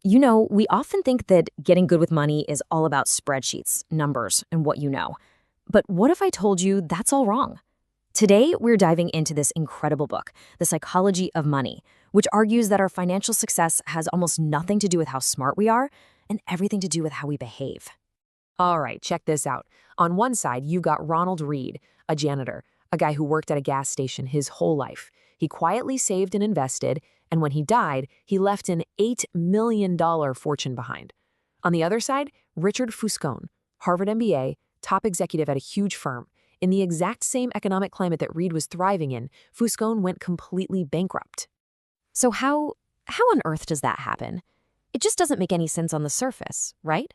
You know, we often think that getting good with money is all about spreadsheets, numbers, and what you know. But what if I told you that's all wrong? Today, we're diving into this incredible book, The Psychology of Money, which argues that our financial success has almost nothing to do with how smart we are and everything to do with how we behave. All right, check this out. On one side, you've got Ronald Read, a janitor, a guy who worked at a gas station his whole life. He quietly saved and invested, and when he died, he left an $8 million fortune behind. On the other side, Richard Fuscone, Harvard MBA, top executive at a huge firm. In the exact same economic climate that Read was thriving in, Fuscone went completely bankrupt. So how on earth does that happen? It just doesn't make any sense on the surface, right?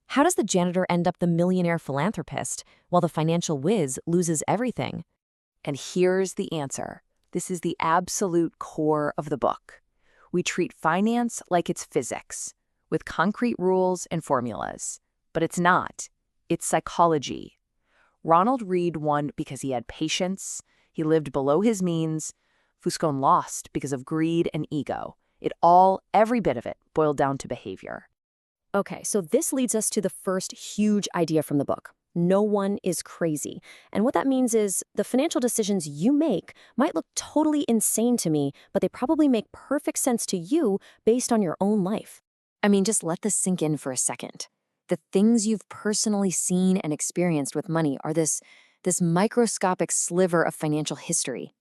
How does the janitor end up the millionaire philanthropist while the financial whiz loses everything? And here's the answer. This is the absolute core of the book. We treat finance like it's physics, with concrete rules and formulas. But it's not. It's psychology. Ronald Read won because he had patience. He lived below his means. Fuscone lost because of greed and ego. Every bit of it, boiled down to behavior. Okay, so this leads us to the first huge idea from the book. No one is crazy. And what that means is the financial decisions you make might look totally insane to me, but they probably make perfect sense to you based on your own life. I mean, just let this sink in for a second. The things you've personally seen and experienced with money are this microscopic sliver of financial history.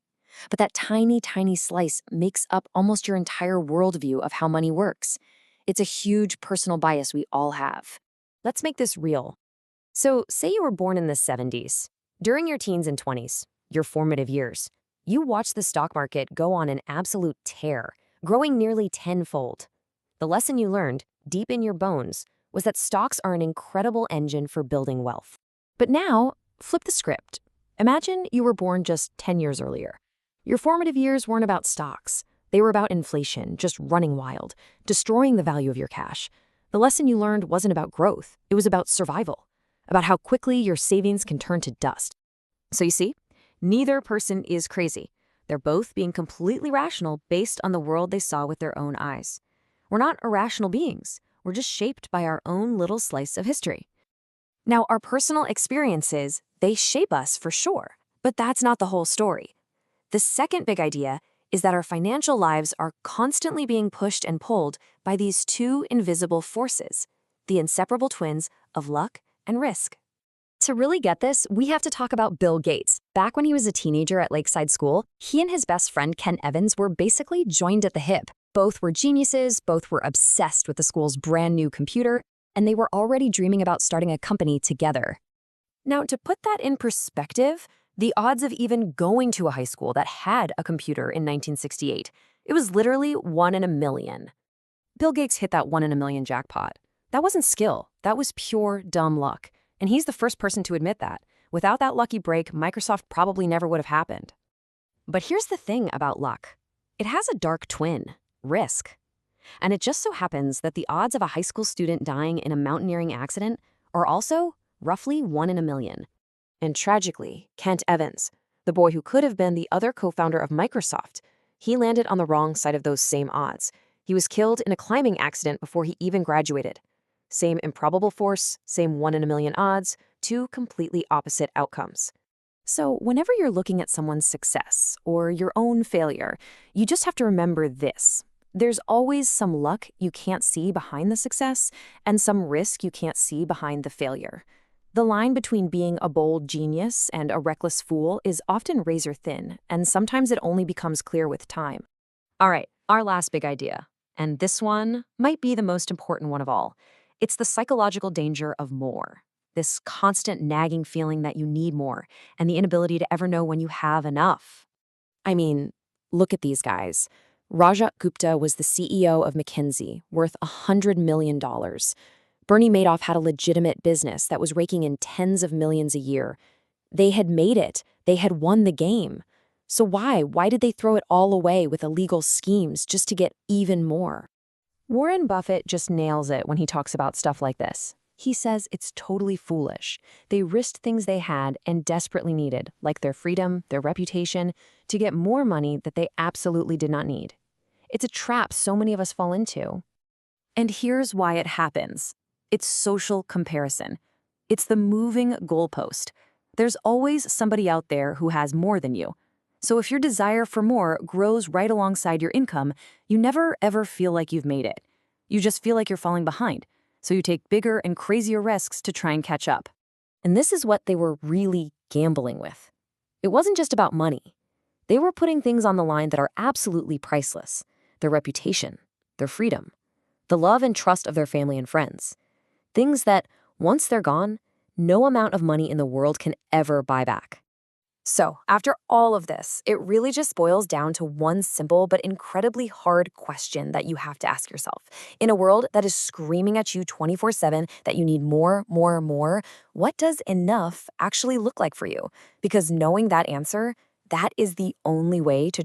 But that tiny, tiny slice makes up almost your entire worldview of how money works. It's a huge personal bias we all have. Let's make this real. So, say you were born in the 70s. During your teens and 20s, your formative years, you watched the stock market go on an absolute tear, growing nearly tenfold. The lesson you learned, deep in your bones, was that stocks are an incredible engine for building wealth. But now, flip the script. Imagine you were born just 10 years earlier. Your formative years weren't about stocks. They were about inflation, just running wild, destroying the value of your cash. The lesson you learned wasn't about growth. It was about survival, about how quickly your savings can turn to dust. So you see, neither person is crazy. They're both being completely rational based on the world they saw with their own eyes. We're not irrational beings. We're just shaped by our own little slice of history. Now, our personal experiences, they shape us for sure, but that's not the whole story. The second big idea is that our financial lives are constantly being pushed and pulled by these two invisible forces, the inseparable twins of luck and risk. To really get this, we have to talk about Bill Gates. Back when he was a teenager at Lakeside School, he and his best friend Ken Evans were basically joined at the hip. Both were geniuses, both were obsessed with the school's brand new computer, and they were already dreaming about starting a company together. Now, to put that in perspective, the odds of even going to a high school that had a computer in 1968, it was literally 1 in a million. Bill Gates hit that 1 in a million jackpot. That wasn't skill, that was pure dumb luck. And he's the first person to admit that. Without that lucky break, Microsoft probably never would have happened. But here's the thing about luck. It has a dark twin, risk. And it just so happens that the odds of a high school student dying in a mountaineering accident are also roughly 1 in a million. And tragically, Kent Evans, the boy who could have been the other co-founder of Microsoft, he landed on the wrong side of those same odds. He was killed in a climbing accident before he even graduated. Same improbable force, same 1 in a million odds, two completely opposite outcomes. So whenever you're looking at someone's success or your own failure, you just have to remember this. There's always some luck you can't see behind the success and some risk you can't see behind the failure. The line between being a bold genius and a reckless fool is often razor thin, and sometimes it only becomes clear with time. All right, our last big idea, and this one might be the most important one of all. It's the psychological danger of more, this constant nagging feeling that you need more, and the inability to ever know when you have enough. I mean, look at these guys. Rajat Gupta was the CEO of McKinsey, worth $100 million. Bernie Madoff had a legitimate business that was raking in tens of millions a year. They had made it. They had won the game. So why? Why did they throw it all away with illegal schemes just to get even more? Warren Buffett just nails it when he talks about stuff like this. He says it's totally foolish. They risked things they had and desperately needed, like their freedom, their reputation, to get more money that they absolutely did not need. It's a trap so many of us fall into. And here's why it happens. It's social comparison. It's the moving goalpost. There's always somebody out there who has more than you. So if your desire for more grows right alongside your income, you never ever feel like you've made it. You just feel like you're falling behind. So you take bigger and crazier risks to try and catch up. And this is what they were really gambling with. It wasn't just about money. They were putting things on the line that are absolutely priceless. Their reputation, their freedom, the love and trust of their family and friends. Things that, once they're gone, no amount of money in the world can ever buy back. So, after all of this, it really just boils down to one simple but incredibly hard question that you have to ask yourself. In a world that is screaming at you 24/7 that you need more, more, more, what does enough actually look like for you? Because knowing that answer, that is the only way to